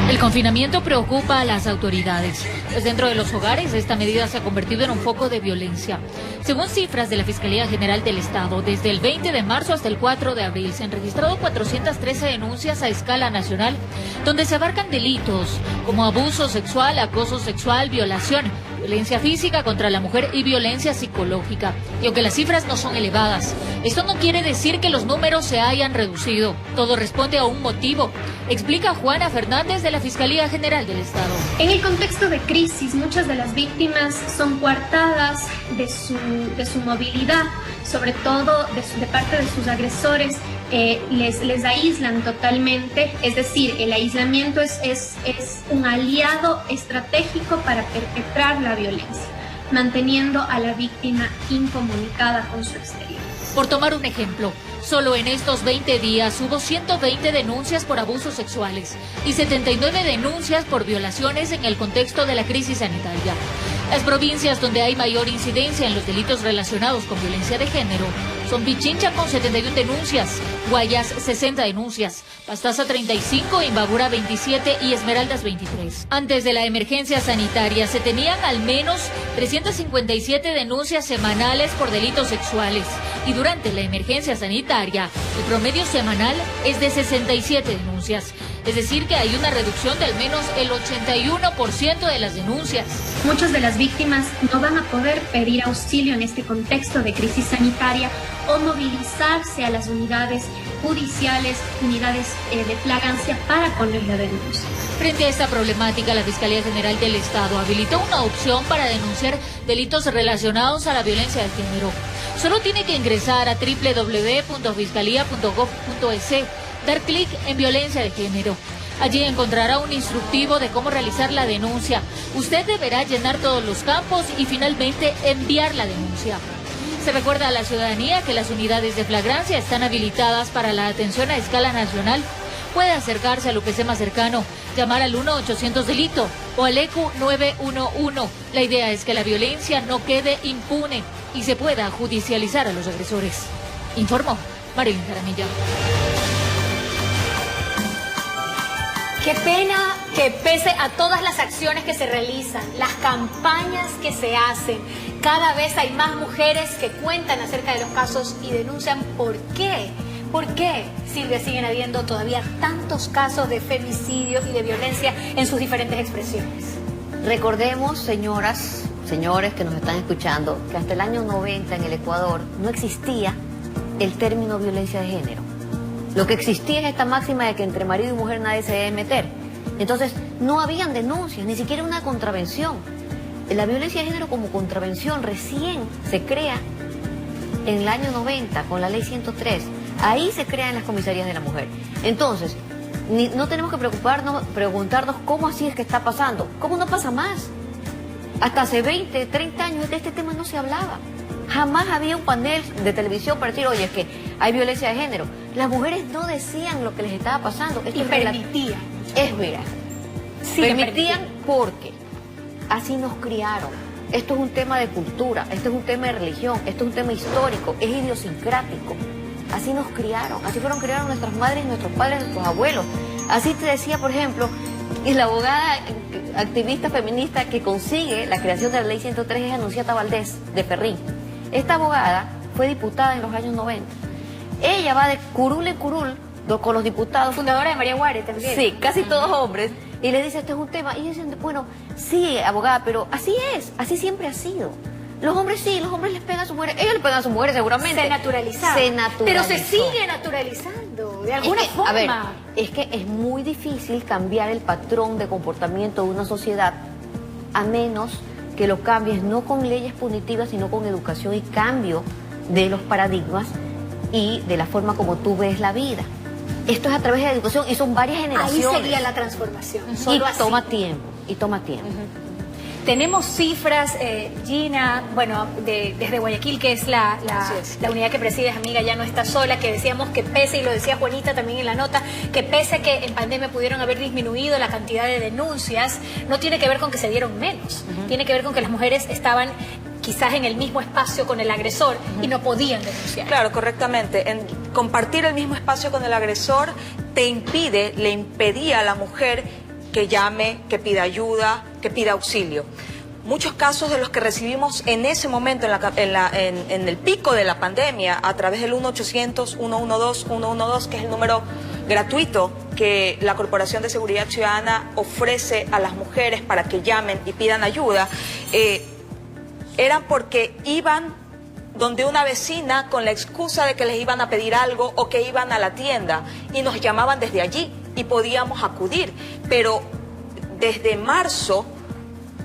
El confinamiento preocupa a las autoridades, pues dentro de los hogares esta medida se ha convertido en un foco de violencia. Según cifras de la Fiscalía General del Estado, desde el 20 de marzo hasta el 4 de abril se han registrado 413 denuncias a escala nacional, donde se abarcan delitos como abuso sexual, acoso sexual, violación, violencia física contra la mujer y violencia psicológica. Y aunque las cifras no son elevadas, esto no quiere decir que los números se hayan reducido. Todo responde a un motivo, explica Juana Fernández de la Fiscalía General del Estado. En el contexto de crisis, muchas de las víctimas son coartadas de su movilidad, sobre todo de parte de sus agresores. Les aíslan totalmente, es decir, el aislamiento es un aliado estratégico para perpetrar la violencia, manteniendo a la víctima incomunicada con su exterior. Por tomar un ejemplo, solo en estos 20 días hubo 120 denuncias por abusos sexuales y 79 denuncias por violaciones en el contexto de la crisis sanitaria. Las provincias donde hay mayor incidencia en los delitos relacionados con violencia de género son Pichincha con 71 denuncias, Guayas 60 denuncias, Pastaza 35, Imbabura 27 y Esmeraldas 23. Antes de la emergencia sanitaria se tenían al menos 357 denuncias semanales por delitos sexuales y durante la emergencia sanitaria el promedio semanal es de 67 denuncias. Es decir, que hay una reducción de al menos el 81% de las denuncias. Muchas de las víctimas no van a poder pedir auxilio en este contexto de crisis sanitaria o movilizarse a las unidades judiciales, unidades de flagrancia para poner la denuncia. Frente a esta problemática, la Fiscalía General del Estado habilitó una opción para denunciar delitos relacionados a la violencia de género. Solo tiene que ingresar a www.fiscalía.gov.es, dar clic en violencia de género. Allí encontrará un instructivo de cómo realizar la denuncia. Usted deberá llenar todos los campos y finalmente enviar la denuncia. Se recuerda a la ciudadanía que las unidades de flagrancia están habilitadas para la atención a escala nacional. Puede acercarse al UPC más cercano, llamar al 1-800-delito o al ECU 911. La idea es que la violencia no quede impune y se pueda judicializar a los agresores. Informó Marilyn Jaramillo. Qué pena que pese a todas las acciones que se realizan, las campañas que se hacen, cada vez hay más mujeres que cuentan acerca de los casos y denuncian por qué. ¿Por qué, Silvia, siguen habiendo todavía tantos casos de femicidio y de violencia en sus diferentes expresiones? Recordemos, señoras, señores que nos están escuchando, que hasta el año 90 en el Ecuador no existía el término violencia de género. Lo que existía es esta máxima de que entre marido y mujer nadie se debe meter. Entonces, no habían denuncias, ni siquiera una contravención. La violencia de género como contravención recién se crea en el año 90 con la ley 103. Ahí se crean las comisarías de la mujer. Entonces, no tenemos que preguntarnos cómo así es que está pasando. ¿Cómo no pasa más? Hasta hace 20, 30 años de este tema no se hablaba. Jamás había un panel de televisión para decir, oye, es que hay violencia de género. Las mujeres no decían lo que les estaba pasando. Esto y permitían. Es verdad. Sí, permitían porque así nos criaron. Esto es un tema de cultura, esto es un tema de religión, esto es un tema histórico, es idiosincrático. Así nos criaron, así fueron criados nuestras madres, nuestros padres, nuestros abuelos. Así te decía, por ejemplo, y la abogada activista feminista que consigue la creación de la ley 103 es Anunciata Valdés, de Ferrín. Esta abogada fue diputada en los años 90. Ella va de curul en curul con los diputados. Fundadora de María Guare también. Sí, casi todos hombres. Y le dice, este es un tema. Y ellos dicen, bueno, sí, abogada, pero así es, así siempre ha sido. Los hombres sí, los hombres les pegan a sus mujeres. Ellos les pegan a sus mujeres seguramente. Se naturalizaron. Se naturalizó. Pero se sigue naturalizando, de alguna forma. A ver, es que es muy difícil cambiar el patrón de comportamiento de una sociedad a menos que lo cambies no con leyes punitivas, sino con educación y cambio de los paradigmas y de la forma como tú ves la vida. Esto es a través de la educación y son varias generaciones. Ahí sería la transformación. Y toma tiempo, y toma tiempo. Tenemos cifras, Gina, bueno, desde Guayaquil, que es la unidad que presides, amiga, ya no está sola, que decíamos que pese, y lo decía Juanita también en la nota, que pese a que en pandemia pudieron haber disminuido la cantidad de denuncias, no tiene que ver con que se dieron menos, tiene que ver con que las mujeres estaban quizás en el mismo espacio con el agresor y no podían denunciar. Claro, correctamente. Compartir el mismo espacio con el agresor le impedía a la mujer que llame, que pida ayuda, que pida auxilio. Muchos casos de los que recibimos en ese momento, en el pico de la pandemia, a través del 1-800-112-112, que es el número gratuito que la Corporación de Seguridad Ciudadana ofrece a las mujeres para que llamen y pidan ayuda, eran porque iban donde una vecina con la excusa de que les iban a pedir algo o que iban a la tienda y nos llamaban desde allí y podíamos acudir. Pero desde marzo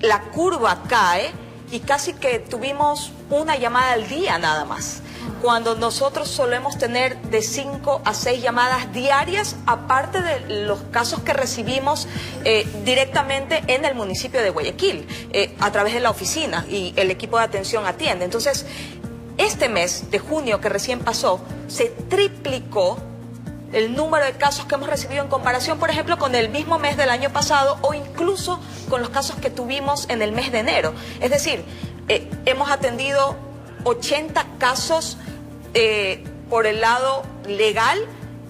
la curva cae y casi que tuvimos una llamada al día nada más, cuando nosotros solemos tener de 5 a 6 llamadas diarias, aparte de los casos que recibimos directamente en el municipio de Guayaquil, a través de la oficina, y el equipo de atención atiende. Entonces, este mes de junio que recién pasó, se triplicó el número de casos que hemos recibido en comparación, por ejemplo, con el mismo mes del año pasado o incluso con los casos que tuvimos en el mes de enero. Es decir, hemos atendido 80 casos por el lado legal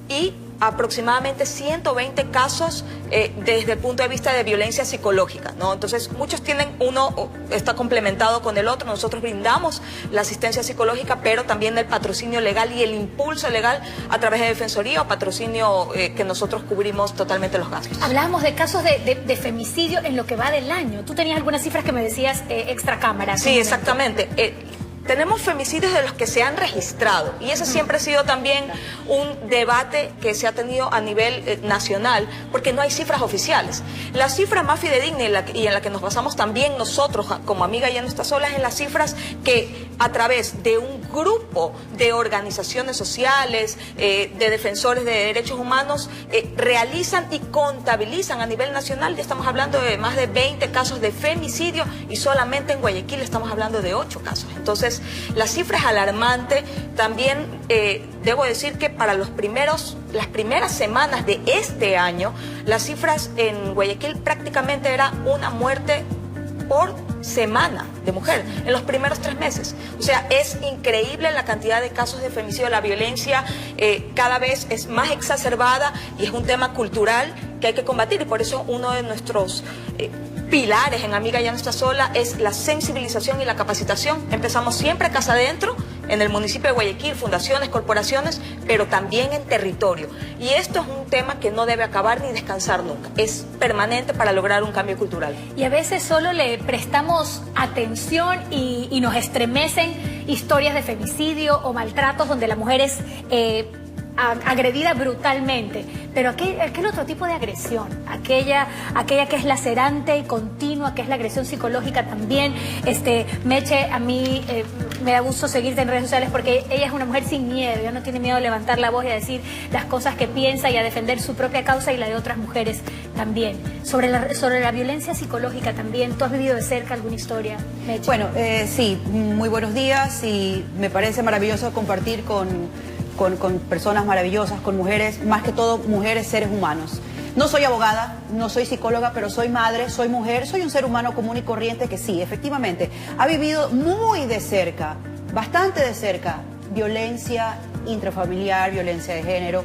y aproximadamente 120 casos desde el punto de vista de violencia psicológica, ¿no? Entonces, muchos tienen, uno está complementado con el otro. Nosotros brindamos la asistencia psicológica, pero también el patrocinio legal y el impulso legal a través de Defensoría o patrocinio que nosotros cubrimos totalmente los gastos. Hablábamos de casos de femicidio en lo que va del año. Tú tenías algunas cifras que me decías extra cámara. Sí, exactamente. Tenemos femicidios de los que se han registrado y ese siempre ha sido también un debate que se ha tenido a nivel nacional, porque no hay cifras oficiales. La cifra más fidedigna y en la que nos basamos también nosotros como Amiga Ya No Está Sola es en las cifras que a través de un grupo de organizaciones sociales, de defensores de derechos humanos, realizan y contabilizan a nivel nacional. Ya estamos hablando de más de 20 casos de femicidio y solamente en Guayaquil estamos hablando de 8 casos. Entonces, la cifra es alarmante. También debo decir que para las primeras semanas de este año, las cifras en Guayaquil prácticamente era una muerte por semana de mujer en los primeros 3 meses. O sea, es increíble la cantidad de casos de femicidio. La violencia cada vez es más exacerbada y es un tema cultural que hay que combatir, y por eso uno de nuestros pilares en Amiga Ya No Está Sola es la sensibilización y la capacitación. Empezamos siempre casa adentro, en el municipio de Guayaquil, fundaciones, corporaciones, pero también en territorio. Y esto es un tema que no debe acabar ni descansar nunca. Es permanente para lograr un cambio cultural. Y a veces solo le prestamos atención y nos estremecen historias de femicidio o maltratos donde la mujer es agredida brutalmente, pero aquel otro tipo de agresión, aquella que es lacerante y continua, que es la agresión psicológica también. Meche, a mí me da gusto seguirte en redes sociales porque ella es una mujer sin miedo, ella no tiene miedo de levantar la voz y a decir las cosas que piensa y a defender su propia causa y la de otras mujeres también. Sobre la violencia psicológica también, ¿tú has vivido de cerca alguna historia, Meche? Bueno, sí, muy buenos días, y me parece maravilloso compartir con personas maravillosas, con mujeres, más que todo mujeres, seres humanos. No soy abogada, no soy psicóloga, pero soy madre, soy mujer, soy un ser humano común y corriente que sí, efectivamente, ha vivido muy de cerca, bastante de cerca, violencia intrafamiliar, violencia de género.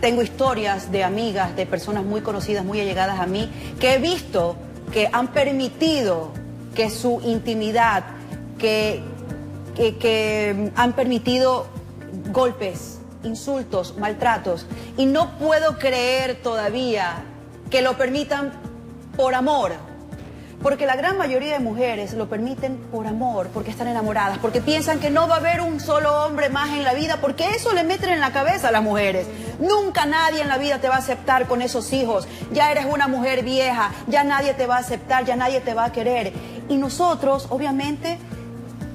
Tengo historias de amigas, de personas muy conocidas, muy allegadas a mí, que he visto que han permitido que su intimidad, que han permitido golpes, insultos, maltratos, y no puedo creer todavía que lo permitan por amor, porque la gran mayoría de mujeres lo permiten por amor, porque están enamoradas, porque piensan que no va a haber un solo hombre más en la vida, porque eso le meten en la cabeza a las mujeres. Nunca nadie en la vida te va a aceptar con esos hijos, ya eres una mujer vieja, ya nadie te va a aceptar, ya nadie te va a querer. Y nosotros, obviamente,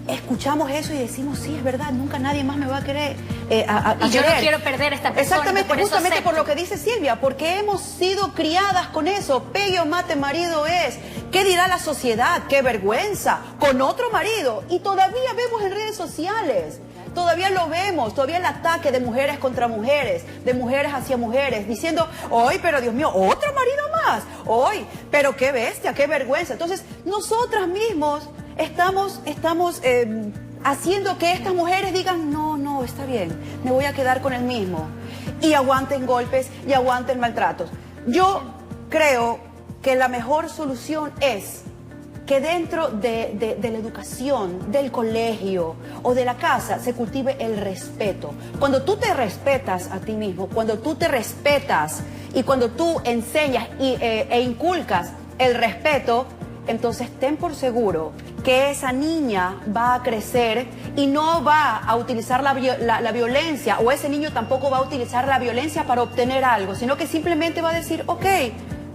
escuchamos eso y decimos, sí, es verdad, nunca nadie más me va a querer. Y yo no quiero perder a esta persona. Exactamente, justamente por lo que dice Silvia, porque hemos sido criadas con eso. Pegue o mate marido es. ¿Qué dirá la sociedad? ¡Qué vergüenza! Con otro marido. Y todavía vemos en redes sociales, todavía lo vemos, todavía el ataque de mujeres contra mujeres, de mujeres hacia mujeres, diciendo, ¡ay, pero Dios mío, otro marido más! ¡Ay, pero qué bestia, qué vergüenza! Entonces, nosotras mismos estamos haciendo que estas mujeres digan, no, está bien, me voy a quedar con el mismo. Y aguanten golpes y aguanten maltratos. Yo creo que la mejor solución es que dentro de la educación, del colegio o de la casa se cultive el respeto. Cuando tú te respetas a ti mismo, cuando tú te respetas y cuando tú enseñas e inculcas el respeto, entonces ten por seguro que esa niña va a crecer y no va a utilizar la violencia, o ese niño tampoco va a utilizar la violencia para obtener algo, sino que simplemente va a decir, ok,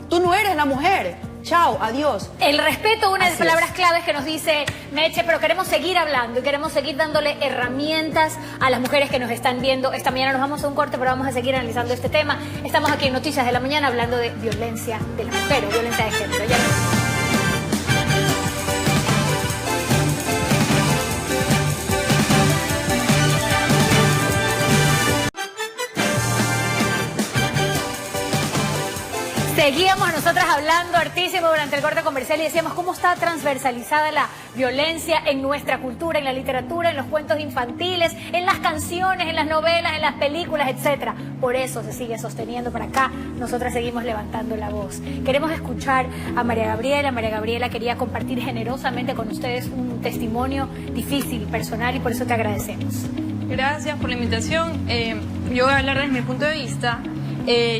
tú no eres la mujer, chao, adiós. El respeto, una de las Así palabras es. claves que nos dice Meche, pero queremos seguir hablando y queremos seguir dándole herramientas a las mujeres que nos están viendo. Esta mañana nos vamos a un corte, pero vamos a seguir analizando este tema. Estamos aquí en Noticias de la Mañana hablando de violencia de la mujer o violencia de género. Ya no. Seguíamos nosotras hablando hartísimo durante el corte comercial y decíamos cómo está transversalizada la violencia en nuestra cultura, en la literatura, en los cuentos infantiles, en las canciones, en las novelas, en las películas, etcétera. Por eso se sigue sosteniendo para acá. Nosotras seguimos levantando la voz. Queremos escuchar a María Gabriela. María Gabriela quería compartir generosamente con ustedes un testimonio difícil, personal, y por eso te agradecemos. Gracias por la invitación. Yo voy a hablar desde mi punto de vista.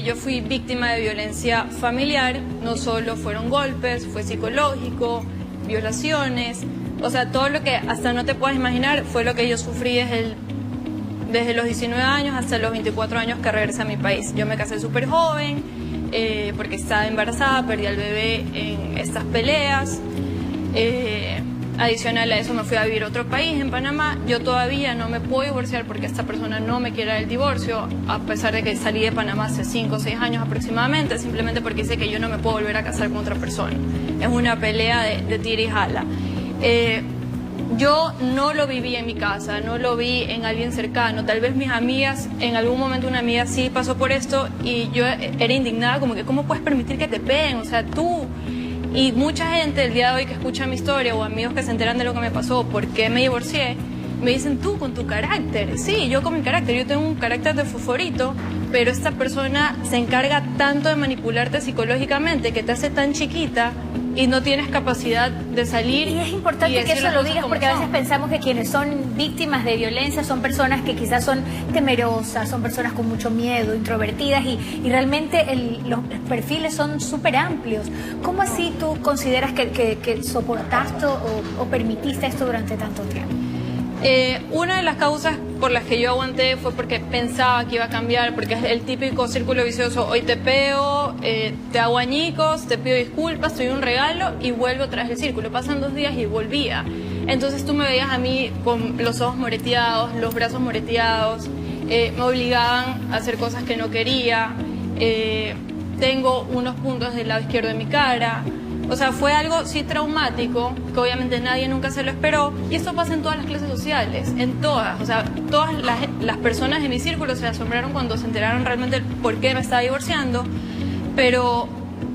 Yo fui víctima de violencia familiar, no solo fueron golpes, fue psicológico, violaciones, o sea, todo lo que hasta no te puedas imaginar fue lo que yo sufrí desde los 19 años hasta los 24 años que regresé a mi país. Yo me casé súper joven porque estaba embarazada, perdí al bebé en estas peleas. Adicional a eso me fui a vivir a otro país, en Panamá. Yo todavía no me puedo divorciar porque esta persona no me quiere dar el divorcio, a pesar de que salí de Panamá hace 5 o 6 años aproximadamente, simplemente porque dice que yo no me puedo volver a casar con otra persona. Es una pelea de tira y jala. Yo no lo viví en mi casa, no lo vi en alguien cercano. Tal vez mis amigas, en algún momento una amiga sí pasó por esto y yo era indignada, como que ¿cómo puedes permitir que te peguen? O sea, tú... Y mucha gente el día de hoy que escucha mi historia o amigos que se enteran de lo que me pasó, por qué me divorcié, me dicen tú con tu carácter. Sí, yo con mi carácter, yo tengo un carácter de fosforito, pero esta persona se encarga tanto de manipularte psicológicamente que te hace tan chiquita y no tienes capacidad de salir. Y es importante que eso lo digas porque a veces pensamos que quienes son víctimas de violencia son personas que quizás son temerosas, son personas con mucho miedo, introvertidas y realmente los perfiles son súper amplios. ¿Cómo así tú consideras que soportaste o permitiste esto durante tanto tiempo? Una de las causas por las que yo aguanté fue porque pensaba que iba a cambiar, porque es el típico círculo vicioso. Hoy te pego, te hago añicos, te pido disculpas, te doy un regalo y vuelvo otra vez el círculo. Pasan 2 días y volvía. Entonces tú me veías a mí con los ojos moreteados, los brazos moreteados, me obligaban a hacer cosas que no quería, tengo unos puntos del lado izquierdo de mi cara. O sea, fue algo sí traumático, que obviamente nadie nunca se lo esperó, y esto pasa en todas las clases sociales, en todas. O sea, todas las personas de mi círculo se asombraron cuando se enteraron realmente por qué me estaba divorciando, pero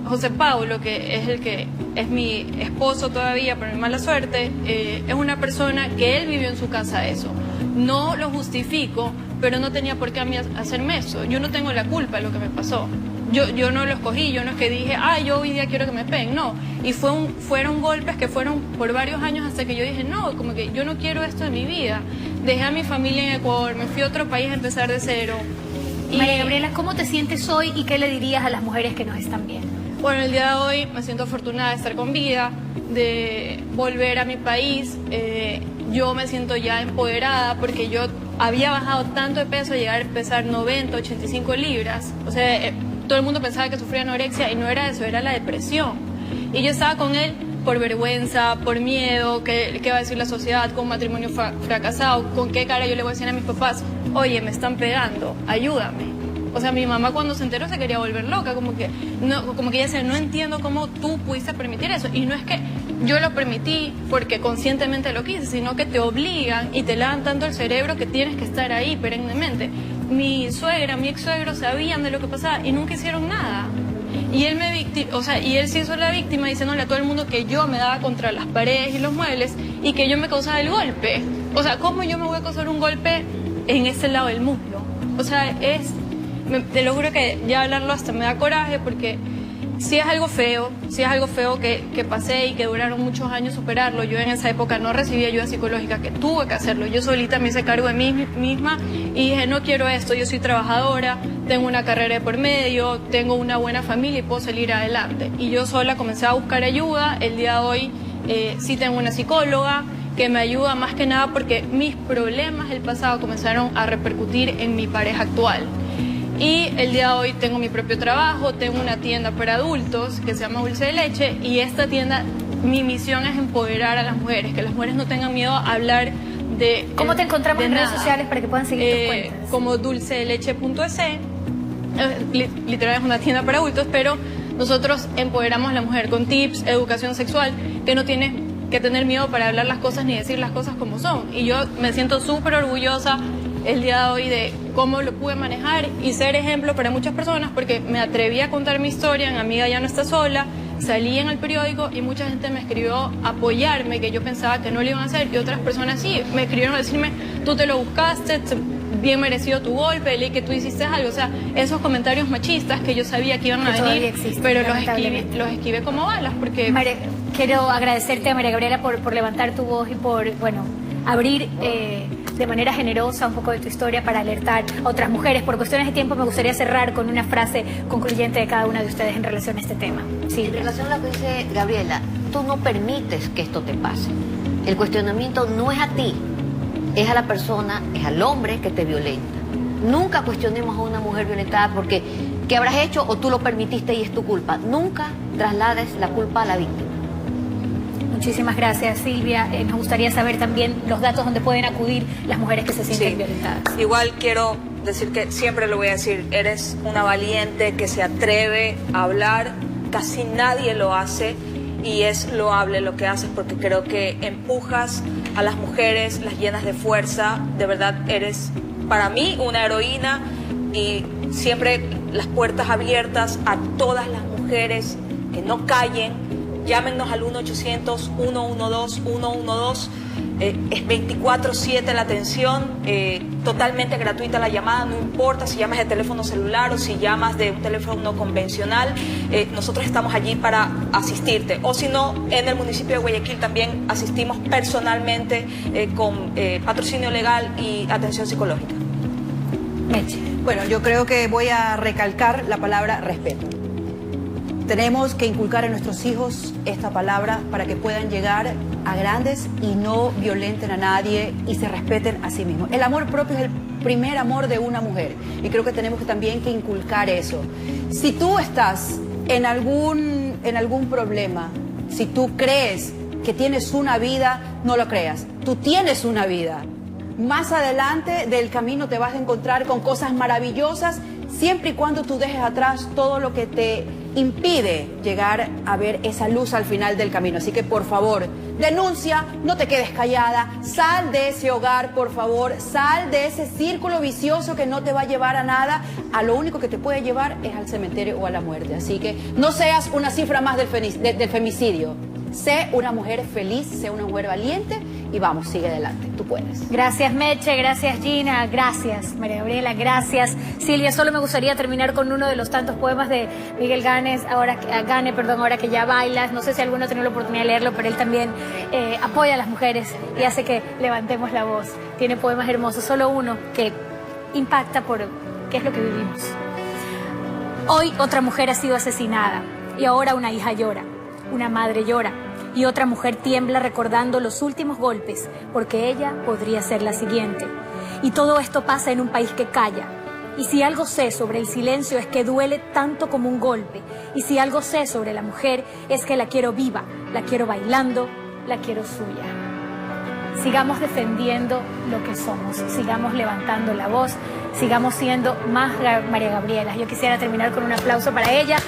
José Paulo, que es el que es mi esposo todavía, por mi mala suerte, es una persona que él vivió en su casa eso. No lo justifico, pero no tenía por qué a mí hacerme eso. Yo no tengo la culpa de lo que me pasó. Yo no lo escogí, yo no es que dije, yo hoy día quiero que me peguen, no. Y fueron golpes que fueron por varios años hasta que yo dije, no, como que yo no quiero esto en mi vida. Dejé a mi familia en Ecuador, me fui a otro país a empezar de cero. María Gabriela, ¿cómo te sientes hoy y qué le dirías a las mujeres que nos están viendo? Bueno, el día de hoy me siento afortunada de estar con vida, de volver a mi país. Yo me siento ya empoderada porque yo había bajado tanto de peso, llegar a pesar 90, 85 libras. O sea, todo el mundo pensaba que sufría anorexia y no era eso, era la depresión. Y yo estaba con él por vergüenza, por miedo, qué va a decir la sociedad, con un matrimonio fracasado, con qué cara yo le voy a decir a mis papás, oye, me están pegando, ayúdame. O sea, mi mamá cuando se enteró se quería volver loca, como que ella decía, no entiendo cómo tú pudiste permitir eso. Y no es que yo lo permití porque conscientemente lo quise, sino que te obligan y te lavan tanto el cerebro que tienes que estar ahí perennemente. Mi suegra, mi ex suegro sabían de lo que pasaba y nunca hicieron nada. Y él y él se hizo la víctima diciéndole a todo el mundo que yo me daba contra las paredes y los muebles y que yo me causaba el golpe. O sea, ¿cómo yo me voy a causar un golpe en ese lado del muslo? O sea, te lo juro que ya hablarlo hasta me da coraje porque sí es algo feo que pasé y que duraron muchos años superarlo. Yo en esa época no recibí ayuda psicológica, que tuve que hacerlo. Yo solita me hice cargo de mí misma y dije, no quiero esto, yo soy trabajadora, tengo una carrera de por medio, tengo una buena familia y puedo salir adelante. Y yo sola comencé a buscar ayuda. El día de hoy sí tengo una psicóloga que me ayuda más que nada porque mis problemas del pasado comenzaron a repercutir en mi pareja actual. Y el día de hoy tengo mi propio trabajo, tengo una tienda para adultos que se llama Dulce de Leche, y esta tienda, mi misión es empoderar a las mujeres, que las mujeres no tengan miedo a hablar de ¿Cómo te encontramos de en redes nada. sociales para que puedan seguir tus cuentas? Como dulcedeleche.es, literal es una tienda para adultos, pero nosotros empoderamos a la mujer con tips, educación sexual, que no tiene que tener miedo para hablar las cosas ni decir las cosas como son. Y yo me siento súper orgullosa el día de hoy de cómo lo pude manejar y ser ejemplo para muchas personas, porque me atreví a contar mi historia en Amiga Ya No Está Sola, salí en el periódico y mucha gente me escribió a apoyarme, que yo pensaba que no lo iban a hacer, y otras personas sí, me escribieron a decirme, tú te lo buscaste, bien merecido tu golpe, leí que tú hiciste algo. O sea, esos comentarios machistas que yo sabía que iban a venir, existen, pero lamentablemente. los esquivé como balas, porque... Quiero agradecerte a María Gabriela por levantar tu voz y por, bueno, abrir de manera generosa un poco de tu historia para alertar a otras mujeres. Por cuestiones de tiempo me gustaría cerrar con una frase concluyente de cada una de ustedes en relación a este tema. Sí. En relación a lo que dice Gabriela, tú no permites que esto te pase. El cuestionamiento no es a ti, es a la persona, es al hombre que te violenta. Nunca cuestionemos a una mujer violentada porque ¿qué habrás hecho o tú lo permitiste y es tu culpa? Nunca traslades la culpa a la víctima. Muchísimas gracias, Silvia. Nos gustaría saber también los datos donde pueden acudir las mujeres que se sienten violentadas. Igual quiero decir que siempre lo voy a decir, eres una valiente que se atreve a hablar, casi nadie lo hace y es loable lo que haces porque creo que empujas a las mujeres, las llenas de fuerza, de verdad eres para mí una heroína y siempre las puertas abiertas a todas las mujeres que no callen. Llámenos al 1-800-112-112, es 24/7 la atención, totalmente gratuita la llamada, no importa si llamas de teléfono celular o si llamas de un teléfono convencional, nosotros estamos allí para asistirte. O si no, en el municipio de Guayaquil también asistimos personalmente con patrocinio legal y atención psicológica. Meche. Bueno, yo creo que voy a recalcar la palabra respeto. Tenemos que inculcar a nuestros hijos esta palabra para que puedan llegar a grandes y no violenten a nadie y se respeten a sí mismos. El amor propio es el primer amor de una mujer y creo que tenemos que también que inculcar eso. Si tú estás en algún problema, si tú crees que tienes una vida, no lo creas. Tú tienes una vida. Más adelante del camino te vas a encontrar con cosas maravillosas siempre y cuando tú dejes atrás todo lo que te impide llegar a ver esa luz al final del camino. Así que por favor, denuncia, no te quedes callada, sal de ese hogar, por favor, sal de ese círculo vicioso que no te va a llevar a nada, a lo único que te puede llevar es al cementerio o a la muerte. Así que no seas una cifra más del femicidio, sé una mujer feliz, sé una mujer valiente y vamos, sigue adelante, tú puedes. Gracias Meche, gracias Gina, gracias María Gabriela, gracias Silvia. Solo me gustaría terminar con uno de los tantos poemas de Miguel Gane, ahora que ya bailas. No sé si alguno ha tenido la oportunidad de leerlo, pero él también apoya a las mujeres y hace que levantemos la voz. Tiene poemas hermosos, solo uno que impacta por qué es lo que vivimos. Hoy otra mujer ha sido asesinada y ahora una hija llora, una madre llora. Y otra mujer tiembla recordando los últimos golpes, porque ella podría ser la siguiente. Y todo esto pasa en un país que calla. Y si algo sé sobre el silencio es que duele tanto como un golpe. Y si algo sé sobre la mujer es que la quiero viva, la quiero bailando, la quiero suya. Sigamos defendiendo lo que somos, sigamos levantando la voz, sigamos siendo más María Gabriela. Yo quisiera terminar con un aplauso para ella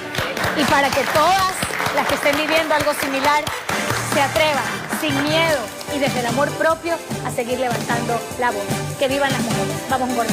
y para que todas las que estén viviendo algo similar se atrevan, sin miedo y desde el amor propio, a seguir levantando la voz. Que vivan las mujeres. Vamos a un corte.